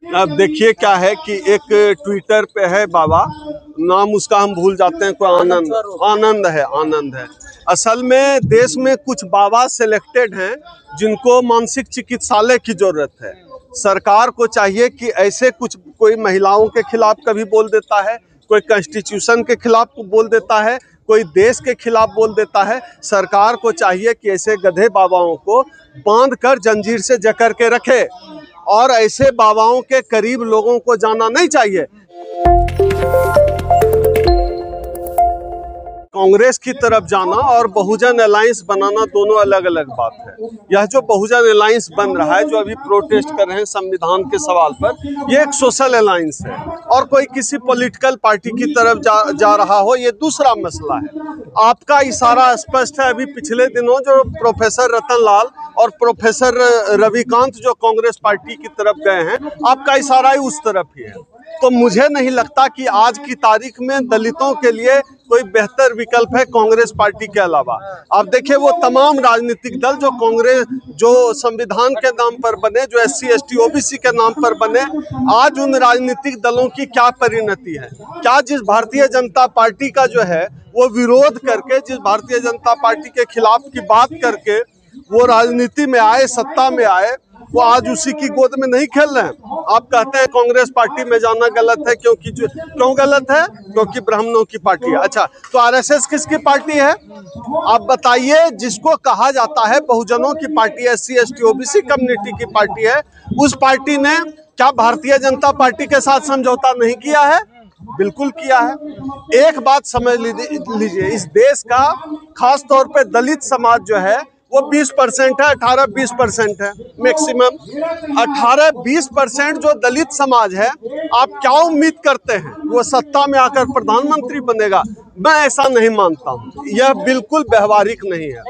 अब देखिए क्या है कि एक ट्विटर पे है बाबा, नाम उसका हम भूल जाते हैं, कोई आनंद है। असल में देश में कुछ बाबा सिलेक्टेड हैं जिनको मानसिक चिकित्सालय की जरूरत है। सरकार को चाहिए कि ऐसे कुछ, कोई महिलाओं के खिलाफ कभी बोल देता है, कोई कॉन्स्टिट्यूशन के खिलाफ बोल देता है, कोई देश के खिलाफ बोल देता है। सरकार को चाहिए कि ऐसे गधे बाबाओं को बांध कर जंजीर से जकड़ के रखे और ऐसे बाबाओं के करीब लोगों को जाना नहीं चाहिए। कांग्रेस की तरफ जाना और बहुजन अलायंस बनाना दोनों अलग अलग बात है। यह जो बहुजन अलायंस बन रहा है, जो अभी प्रोटेस्ट कर रहे हैं संविधान के सवाल पर, यह एक सोशल अलायंस है और कोई किसी पॉलिटिकल पार्टी की तरफ जा रहा हो, ये दूसरा मसला है। आपका इशारा स्पष्ट है। अभी पिछले दिनों जो प्रोफेसर रतन लाल और प्रोफेसर रविकांत जो कांग्रेस पार्टी की तरफ गए हैं, आपका इशारा ही उस तरफ ही है। तो मुझे नहीं लगता कि आज की तारीख में दलितों के लिए कोई बेहतर विकल्प है कांग्रेस पार्टी के अलावा। आप देखिए वो तमाम राजनीतिक दल जो कांग्रेस, जो संविधान के नाम पर बने, जो SC ST OBC के नाम पर बने, आज उन राजनीतिक दलों की क्या परिणति है। क्या जिस भारतीय जनता पार्टी का जो है वो विरोध करके, जिस भारतीय जनता पार्टी के खिलाफ की बात करके वो राजनीति में आए, सत्ता में आए, वो आज उसी की गोद में नहीं खेल रहे हैं। आप कहते हैं कांग्रेस पार्टी में जाना गलत है, क्यों गलत है? क्योंकि ब्राह्मणों की पार्टी है। अच्छा, तो RSS किसकी पार्टी है? आप बताइए। जिसको कहा जाता है बहुजनों की party, SC ST OBC community की पार्टी है, उस पार्टी ने क्या भारतीय जनता पार्टी के साथ समझौता नहीं किया है? बिल्कुल किया है। एक बात समझ लीजिए, इस देश का खास तौर पे दलित समाज जो है वो 20% है, 18-20% है मैक्सिमम। 18-20% जो दलित समाज है, आप क्या उम्मीद करते हैं वो सत्ता में आकर प्रधानमंत्री बनेगा? मैं ऐसा नहीं मानता हूँ। यह बिल्कुल व्यवहारिक नहीं है।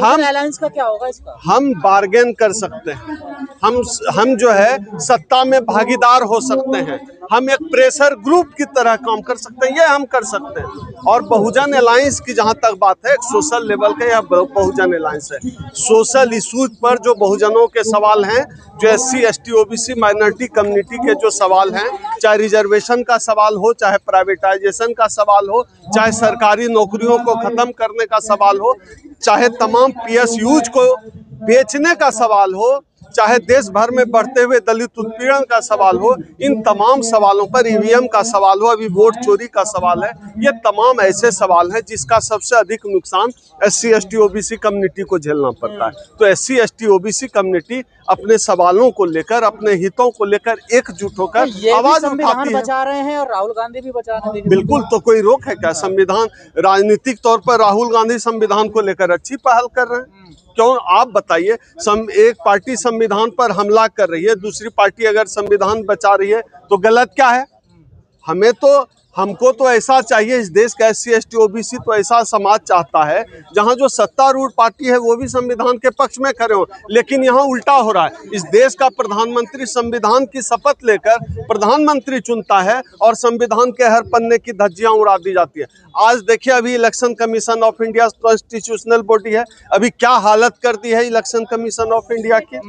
हम अलायंस का क्या होगा इसका? हम बार्गेन कर सकते हैं, हम जो है सत्ता में भागीदार हो सकते हैं, हम एक प्रेशर ग्रुप की तरह काम कर सकते हैं, ये हम कर सकते हैं। और बहुजन अलायंस की जहाँ तक बात है, एक सोशल लेवल का यह बहुजन अलायंस है। सोशल इशूज पर जो बहुजनों के सवाल हैं, जो SC ST OBC minority community के जो सवाल हैं, चाहे रिजर्वेशन का सवाल हो, चाहे प्राइवेटाइजेशन का सवाल हो, चाहे सरकारी नौकरियों को खत्म करने का सवाल हो, चाहे तमाम PSUs को बेचने का सवाल हो, चाहे देश भर में बढ़ते हुए दलित उत्पीड़न का सवाल हो, इन तमाम सवालों पर, EVM का सवाल हो, अभी वोट चोरी का सवाल है, ये तमाम ऐसे सवाल हैं जिसका सबसे अधिक नुकसान SC ST OBC कम्युनिटी को झेलना पड़ता है। तो SC ST OBC कम्युनिटी अपने सवालों को लेकर, अपने हितों को लेकर एकजुट होकर आवाज उठाती है। बचा रहे हैं और राहुल गांधी भी बचा रहे हैं। बिल्कुल, तो कोई रोक है क्या? संविधान, राजनीतिक तौर पर राहुल गांधी संविधान को लेकर अच्छी पहल कर रहे हैं। क्यों? आप बताइए। एक पार्टी संविधान पर हमला कर रही है, दूसरी पार्टी अगर संविधान बचा रही है तो गलत क्या है? हमको तो ऐसा चाहिए, इस देश का SC ST OBC तो ऐसा समाज चाहता है जहां जो सत्तारूढ़ पार्टी है वो भी संविधान के पक्ष में खड़े हो। लेकिन यहाँ उल्टा हो रहा है। इस देश का प्रधानमंत्री संविधान की शपथ लेकर प्रधानमंत्री चुनता है और संविधान के हर पन्ने की धज्जियां उड़ा दी जाती है। आज देखिए, अभी election commission of India constitutional body है, अभी क्या हालत कर दी है इलेक्शन कमीशन ऑफ इंडिया की।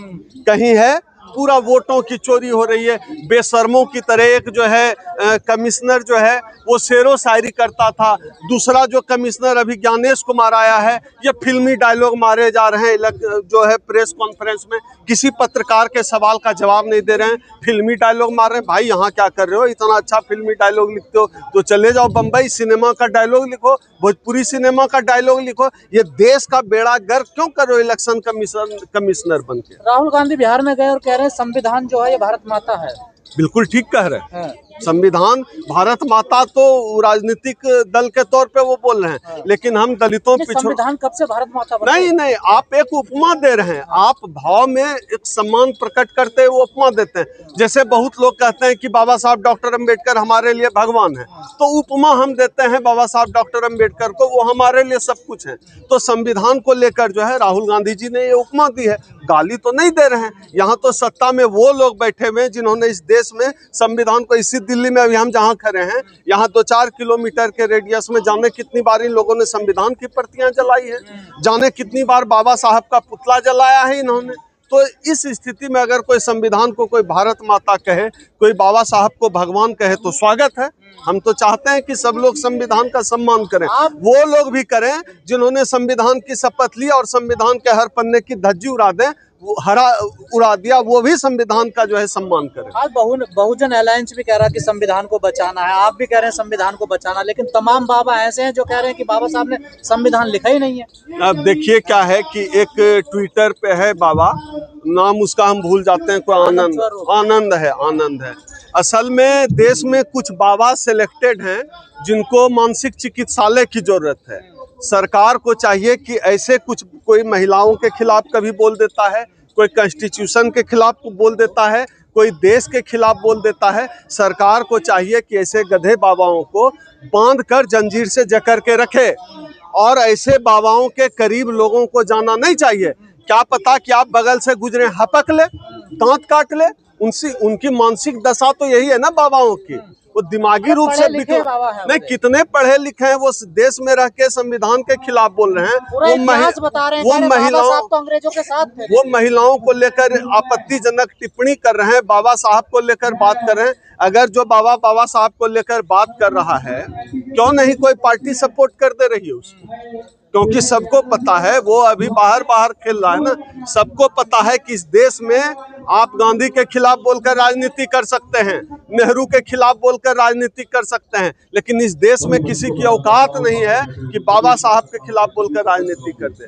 कहीं है पूरा वोटों की चोरी हो रही है। बेशर्मों की तरह एक जो है कमिश्नर जो है वो शेरो शायरी करता था, दूसरा जो कमिश्नर अभी ज्ञानेश कुमार आया है, ये फिल्मी डायलॉग मारे जा रहे हैं जो है प्रेस कॉन्फ्रेंस में, किसी पत्रकार के सवाल का जवाब नहीं दे रहे हैं, फिल्मी डायलॉग मार रहे हैं। भाई यहाँ क्या कर रहे हो? इतना अच्छा फिल्मी डायलॉग लिखते हो तो चले जाओ बम्बई, सिनेमा का डायलॉग लिखो, भोजपुरी सिनेमा का डायलॉग लिखो। ये देश का बेड़ा गर्क क्यों करो इलेक्शन कमिश्नर बन के? राहुल गांधी बिहार में गए और कह रहे हैं संविधान जो है ये भारत माता है। बिल्कुल ठीक कह रहे हैं। संविधान भारत माता तो राजनीतिक दल के तौर पे वो बोल रहे हैं, लेकिन हम दलितों संविधान कब से भारत माता बना? नहीं, आप एक उपमा दे रहे हैं। आप भाव में एक सम्मान प्रकट करते हुए उपमा देते हैं। जैसे बहुत लोग कहते हैं कि बाबा साहब डॉक्टर अम्बेडकर हमारे लिए भगवान है, तो उपमा हम देते हैं बाबा साहब डॉक्टर अम्बेडकर को, वो हमारे लिए सब कुछ है। तो संविधान को लेकर जो है राहुल गांधी जी ने ये उपमा दी है, गाली तो नहीं दे रहे हैं। यहाँ तो सत्ता में वो लोग बैठे हुए हैं जिन्होंने इस देश में संविधान को, इसी दिल्ली में अभी हम जहाँ खड़े हैं, यहाँ 2-4 किलोमीटर के रेडियस में जाने कितनी बार इन लोगों ने संविधान की प्रतियां जलाई है, जाने कितनी बार बाबा साहब का पुतला जलाया है इन्होंने। तो इस स्थिति में अगर कोई संविधान को कोई भारत माता कहे, कोई बाबा साहब को भगवान कहे तो स्वागत है। हम तो चाहते हैं कि सब लोग संविधान का सम्मान करें, वो लोग भी करें जिन्होंने संविधान की शपथ ली और संविधान के हर पन्ने की धज्जी उड़ा दें, उड़ा दिया, वो भी संविधान का जो है सम्मान करें। आज बहुजन अलायंस भी कह रहा है कि संविधान को बचाना है, आप भी कह रहे हैं संविधान को बचाना, लेकिन तमाम बाबा ऐसे हैं जो कह रहे हैं कि बाबा साहब ने संविधान लिखा ही नहीं है। अब देखिए क्या है कि एक ट्विटर पे है बाबा, नाम उसका हम भूल जाते हैं, कोई आनंद है। असल में देश में कुछ बाबा सिलेक्टेड हैं जिनको मानसिक चिकित्सालय की जरूरत है। सरकार को चाहिए कि ऐसे कोई महिलाओं के खिलाफ कभी बोल देता है, कोई कॉन्स्टिट्यूशन के खिलाफ बोल देता है, कोई देश के खिलाफ बोल देता है। सरकार को चाहिए कि ऐसे गधे बाबाओं को बांध कर जंजीर से जकड़ के रखे और ऐसे बाबाओं के करीब लोगों को जाना नहीं चाहिए। क्या पता कि आप बगल से गुजरे, हपक ले, दांत काट ले। उनकी मानसिक दशा तो यही है ना बाबाओं की, वो दिमागी रूप से नहीं, कितने पढ़े लिखे हैं, वो देश में रह के संविधान के खिलाफ बोल रहे हैं। वो महिलाओं को लेकर आपत्तिजनक टिप्पणी कर रहे हैं, बाबा साहब को लेकर बात कर रहे हैं। अगर जो बाबा साहब को लेकर बात कर रहा है, क्यों नहीं कोई पार्टी सपोर्ट कर दे रही है उसको? क्योंकि सबको पता है वो अभी बाहर खेल रहा है ना। सबको पता है कि इस देश में आप गांधी के खिलाफ बोलकर राजनीति कर सकते हैं, नेहरू के खिलाफ बोलकर राजनीति कर सकते हैं, लेकिन इस देश में किसी की औकात नहीं है कि बाबा साहब के खिलाफ बोलकर राजनीति कर दे।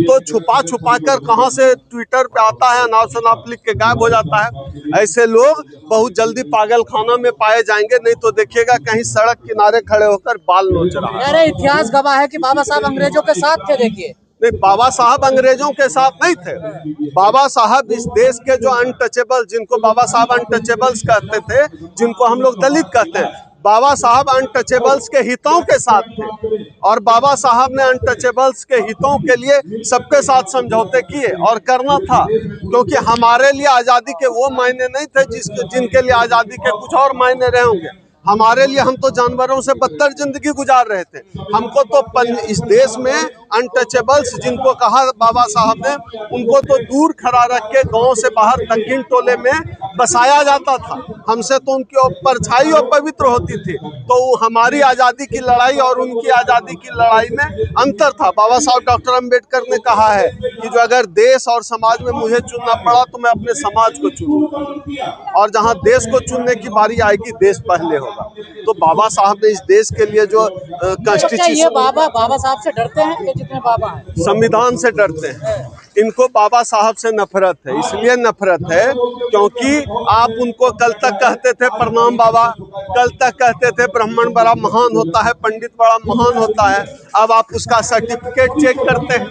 तो छुपा कर कहां से ट्विटर पे आता है, अनाप शनाप लिख के गायब हो जाता है। ऐसे लोग बहुत जल्दी पागल खाना में पाए जाएंगे, नहीं तो देखिएगा कहीं सड़क किनारे खड़े होकर बाल नोच रहा है। अरे इतिहास गवाह है कि बाबा साहब अंग्रेजों के साथ थे। देखिए, नहीं, बाबा साहब अंग्रेजों के साथ नहीं थे। बाबा साहब इस देश के जो अनटचेबल, जिनको बाबा साहब अनटचेबल्स कहते थे, जिनको हम लोग दलित कहते हैं, बाबा साहब अनटचेबल्स के हितों के साथ थे और बाबा साहब ने अनटचेबल्स के हितों के लिए सबके साथ समझौते किए और करना था, क्योंकि हमारे लिए आज़ादी के वो मायने नहीं थे जिनके लिए आज़ादी के कुछ और मायने रहे होंगे। हमारे लिए, हम तो जानवरों से बदतर जिंदगी गुजार रहे थे। हमको तो इस देश में अनटचेबल्स जिनको कहा बाबा साहब ने, उनको तो दूर खड़ा रख के गांव से बाहर दक्षिण टोले में बसाया जाता था। हमसे तो उनकी परछाई और पवित्र होती थी। तो हमारी आज़ादी की लड़ाई और उनकी आज़ादी की लड़ाई में अंतर था। बाबा साहब डॉक्टर अम्बेडकर ने कहा है कि जो अगर देश और समाज में मुझे चुनना पड़ा तो मैं अपने समाज को चुनूंगा, और जहां देश को चुनने की बारी आएगी देश पहले होगा। तो बाबा साहब ने इस देश के लिए जो कॉन्स्टिट्यूशन, बाबा साहब से डरते हैं ये जितने बाबा हैं, संविधान से डरते हैं। इनको बाबा साहब से नफरत है। इसलिए नफरत है क्योंकि आप उनको कल तक कहते थे प्रणाम बाबा, कल तक कहते थे ब्राह्मण बड़ा महान होता है, पंडित बड़ा महान होता है। अब आप उसका सर्टिफिकेट चेक करते हैं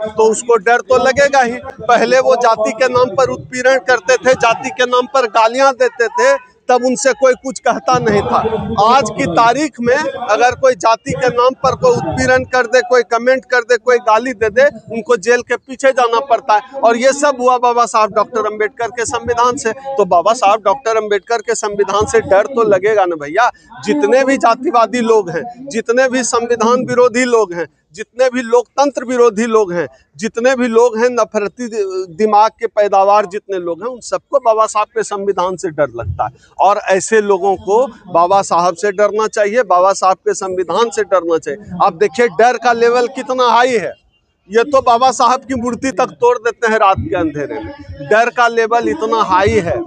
तो उसको डर तो लगेगा ही। पहले वो जाति के नाम पर उत्पीड़न करते थे, जाति के नाम पर गालियां देते थे, तब उनसे कोई कुछ कहता नहीं था। आज की तारीख में अगर कोई जाति के नाम पर कोई उत्पीड़न कर दे, कोई कमेंट कर दे, कोई गाली दे दे, उनको जेल के पीछे जाना पड़ता है। और ये सब हुआ बाबा साहब डॉक्टर अम्बेडकर के संविधान से। तो बाबा साहब डॉक्टर अम्बेडकर के संविधान से डर तो लगेगा ना भैया। जितने भी जातिवादी लोग हैं, जितने भी संविधान विरोधी लोग हैं, जितने भी लोकतंत्र विरोधी लोग हैं, जितने भी लोग हैं नफरती दिमाग के पैदावार जितने लोग हैं, उन सबको बाबा साहब के संविधान से डर लगता है। और ऐसे लोगों को बाबा साहब से डरना चाहिए, बाबा साहब के संविधान से डरना चाहिए। आप देखिए डर का लेवल कितना हाई है। ये तो बाबा साहब की मूर्ति तक तोड़ देते हैं रात के अंधेरे में। डर का लेवल इतना हाई है,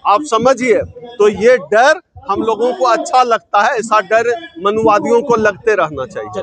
आप समझिए। तो ये डर हम लोगों को अच्छा लगता है, ऐसा डर मनुवादियों को लगते रहना चाहिए।